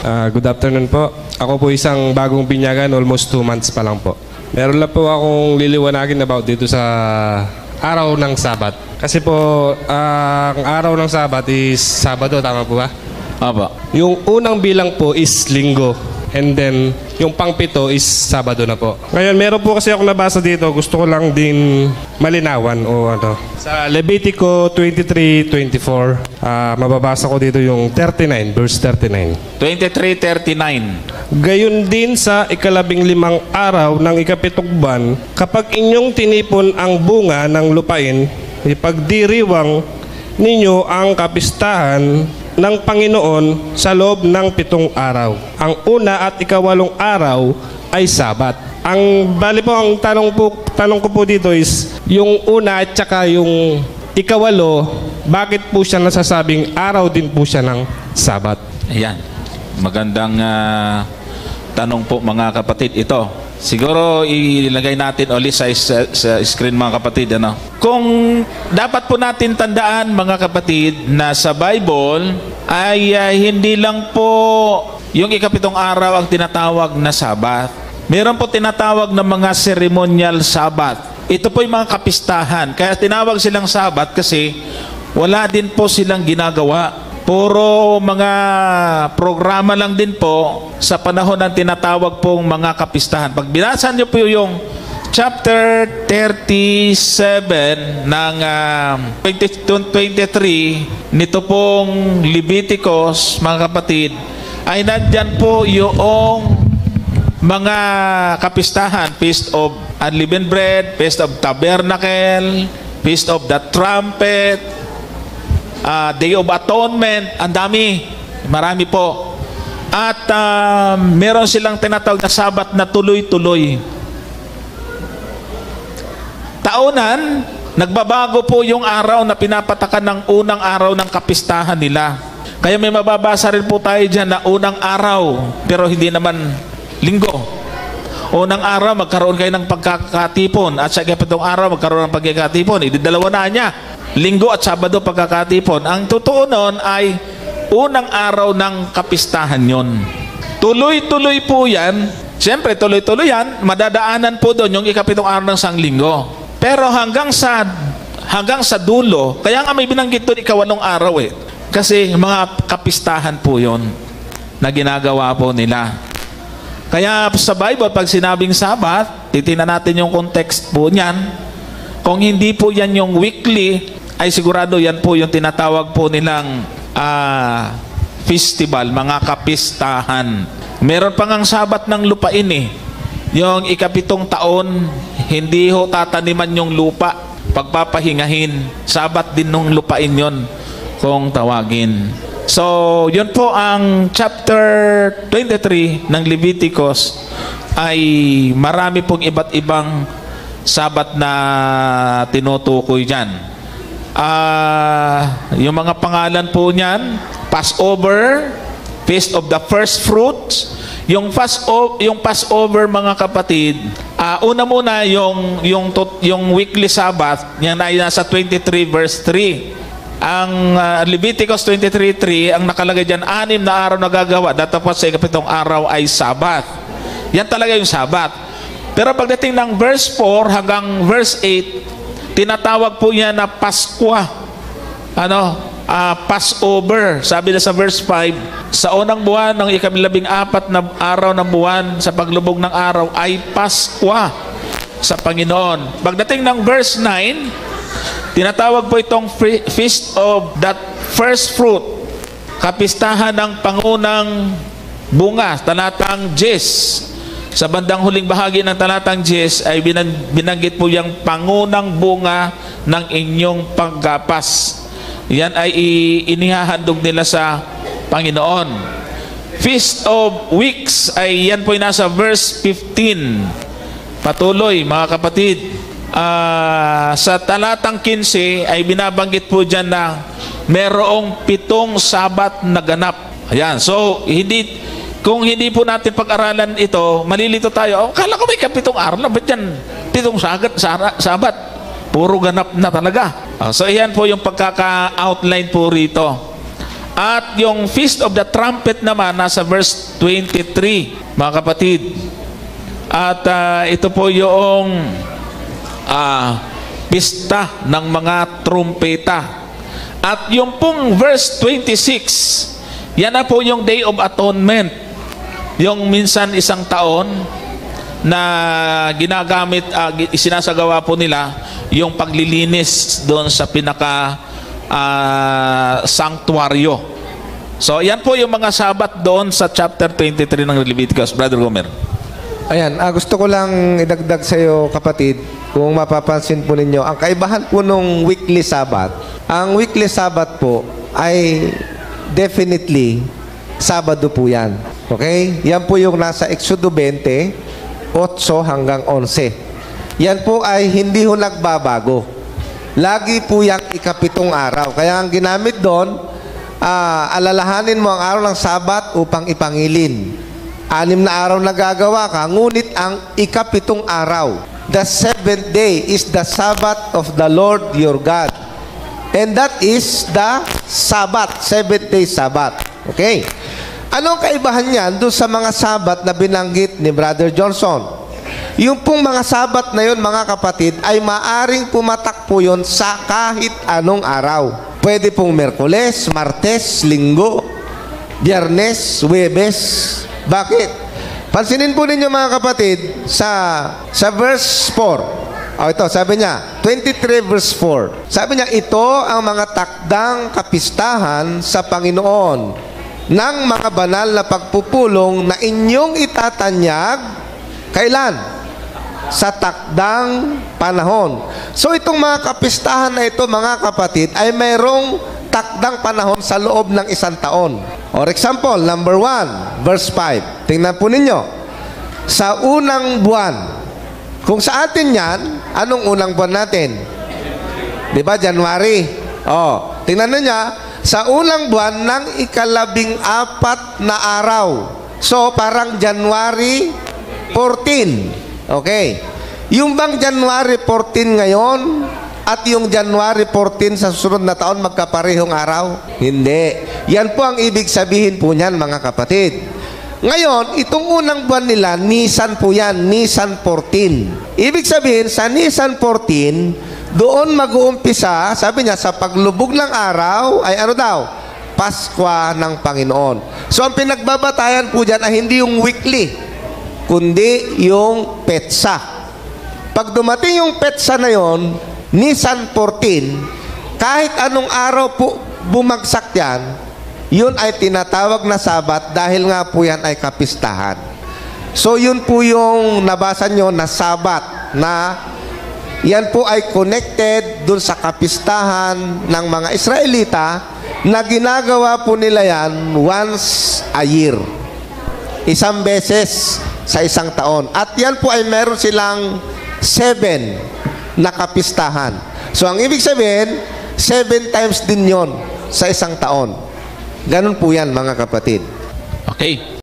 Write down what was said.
Good afternoon po. Ako po isang bagong binyagan, almost 2 months pa lang po. Meron lang po akong liliwanagin about dito sa araw ng Sabat. Kasi po, ang araw ng Sabat is Sabado, tama po ba? Aba. Yung unang bilang po is Linggo. And then, yung pang-pito is Sabado na po. Ngayon, meron po kasi ako nabasa dito. Gusto ko lang din malinawan o ano. Sa Levitico 23:24, mababasa ko dito yung 39, verse 39. 23:39. Gayon din sa ika-15 araw ng ika-7 buwan, kapag inyong tinipon ang bunga ng lupain, ipagdiriwang ninyo ang kapistahan ng Panginoon sa loob ng 7 araw. Ang una at ika-8 araw ay Sabat. Ang bali po, ang tanong ko po dito is, yung una at saka yung ika-8, bakit po siya nasasabing araw din po siya ng Sabat? Ayan. Magandang tanong po mga kapatid ito. Siguro ilagay natin ulit sa screen mga kapatid. Ano? Kung dapat po natin tandaan mga kapatid na sa Bible ay hindi lang po yung ika-7 araw ang tinatawag na Sabat. Meron po tinatawag na mga ceremonial Sabat. Ito po yung mga kapistahan. Kaya tinawag silang Sabat kasi wala din po silang ginagawa. Puro mga programa lang din po sa panahon ng tinatawag pong mga kapistahan. Pag binasa niyo po yung chapter 37 ng 23 nito pong Leviticus, mga kapatid, ay nandyan po yung mga kapistahan. Feast of Unleavened Bread, Feast of Tabernacle, Feast of the Trumpet, Day of Atonement, ang dami, marami po. At meron silang tinatawag na Sabat na tuloy-tuloy. Taunan, nagbabago po yung araw na pinapatakan ng unang araw ng kapistahan nila. Kaya may mababasa rin po tayo dyan na unang araw, pero hindi naman linggo. Unang araw, magkaroon kayo ng pagkakatipon. At sa ika-7 araw, magkaroon ng pagkakatipon. Ididalawa na niya. Linggo at Sabado pagkakatipon. Ang totoo noon ay unang araw ng kapistahan yon. Tuloy-tuloy po yan. Siyempre, tuloy-tuloy yan. Madadaanan po doon yung ika-7 araw ng Sanglinggo. Pero hanggang sa dulo, kaya nga may binanggit doon ika-8 araw eh. Kasi mga kapistahan po yon na ginagawa po nila. Kaya sa Bible, pag sinabing Sabat, titingnan natin yung context po niyan. Kung hindi po yan yung weekly, ay sigurado yan po yung tinatawag po nilang festival, mga kapistahan. Meron pang ang Sabat ng lupain eh. Yung ika-7 taon, hindi ho tataniman yung lupa. Pagpapahingahin, Sabat din nung lupain yon kung tawagin. So, yun po ang chapter 23 ng Leviticus ay marami pong iba't ibang Sabat na tinutukoy dyan. Yung mga pangalan po niyan, Passover, Feast of the First Fruits. Yung Passover mga kapatid, una muna yung weekly Sabbath, yan ay nasa 23 verse 3. Ang Leviticus 23:3, ang nakalagay dyan, 6 na araw na gagawa, datapos sa ika-7 araw ay Sabbath. Yan talaga yung Sabbath. Pero pagdating ng verse 4 hanggang verse 8, tinatawag po niya na Paskwa. Passover. Sabi na sa verse 5, sa unang buwan ng ika-14 na araw ng buwan sa paglubog ng araw ay Paskwa sa Panginoon. Pagdating ng verse 9, tinatawag po itong Feast of that First Fruit. Kapistahan ng pangunang bunga, talatang 10. Sa bandang huling bahagi ng talatang 10 ay binanggit po yung pangunang bunga ng inyong paggapas. Yan ay inihahandog nila sa Panginoon. Feast of Weeks ay yan po yung nasa verse 15. Patuloy mga kapatid. Sa talatang 15 ay binabanggit po dyan na merong 7 Sabat na ganap. Ayan. So, kung hindi po natin pag-aralan ito, malilito tayo. Kala ko may ika-7 araw na. Ba't yan 7 Sabat? Puro ganap na talaga. So, ayan po yung pagkaka-outline po rito. At yung Feast of the Trumpet naman, nasa verse 23, mga kapatid. At ito po yung pista ng mga trumpeta. At yung pong verse 26, yan na po yung Day of Atonement. Yung minsan isang taon na ginagamit, isinasagawa po nila yung paglilinis doon sa pinaka sanctuaryo. So yan po yung mga sabat doon sa chapter 23 ng Leviticus. Brother Gomer. Ayan, gusto ko lang idagdag sa iyo, kapatid, kung mapapansin po ninyo, ang kaibahan po nung weekly Sabbath, ang weekly Sabbath po ay definitely Sabado po yan. Okay? Yan po yung nasa Exodo 20, 8 hanggang 11. Yan po ay hindi ho nagbabago. Lagi po yung ikapitong araw. Kaya ang ginamit doon, alalahanin mo ang araw ng Sabat upang ipangilin. 6 na araw na gagawa ka, ngunit ang ikapitong araw, the 7th day is the Sabbath of the Lord your God. And that is the Sabbath, 7th day Sabbath. Okay? Anong kaibahan niyan doon sa mga Sabat na binanggit ni Brother Johnson? Yung pong mga Sabat na yun, mga kapatid, ay maaring pumatak po yun sa kahit anong araw. Pwede pong Merkules, Martes, Linggo, Biyernes, Huwebes. Bakit? Pansinin po ninyo, mga kapatid, sa verse 4. Ito, sabi niya, 23 verse 4. Sabi niya, ito ang mga takdang kapistahan sa Panginoon ng mga banal na pagpupulong na inyong itatanyag. Kailan? Sa takdang panahon. So itong mga kapistahan na ito, mga kapatid, ay mayroong takdang panahon sa loob ng isang taon. For example, number 1, verse 5. Tingnan po ninyo. Sa unang buwan. Kung sa atin yan, anong unang buwan natin? Di ba, January? Tingnan ninyo, sa unang buwan ng ika-14 na araw. So, parang January 14. Okay. Yung bang January 14 ngayon at yung January 14 sa susunod na taon magkaparehong araw? Hindi. Yan po ang ibig sabihin po niyan, mga kapatid. Ngayon, itong unang buwan nila, Nisan po yan, Nisan 14. Ibig sabihin, sa Nisan 14, doon mag-uumpisa, sabi niya, sa paglubog ng araw, ay ano daw? Paskwa ng Panginoon. So, ang pinagbabatayan po dyan ay hindi yung weekly, kundi yung petsa. Pag dumating yung petsa na yon, Nisan 14, kahit anong araw po bumagsak yan, yun ay tinatawag na Sabat dahil nga po yan ay kapistahan. So, yun po yung nabasa nyo na Sabat na yan po ay connected dun sa kapistahan ng mga Israelita na ginagawa po nila yan once a year. Isang beses sa isang taon. At yan po ay meron silang 7 na kapistahan. So, ang ibig sabihin, 7 times din yon sa isang taon. Ganun po yan, mga kapatid. Okay.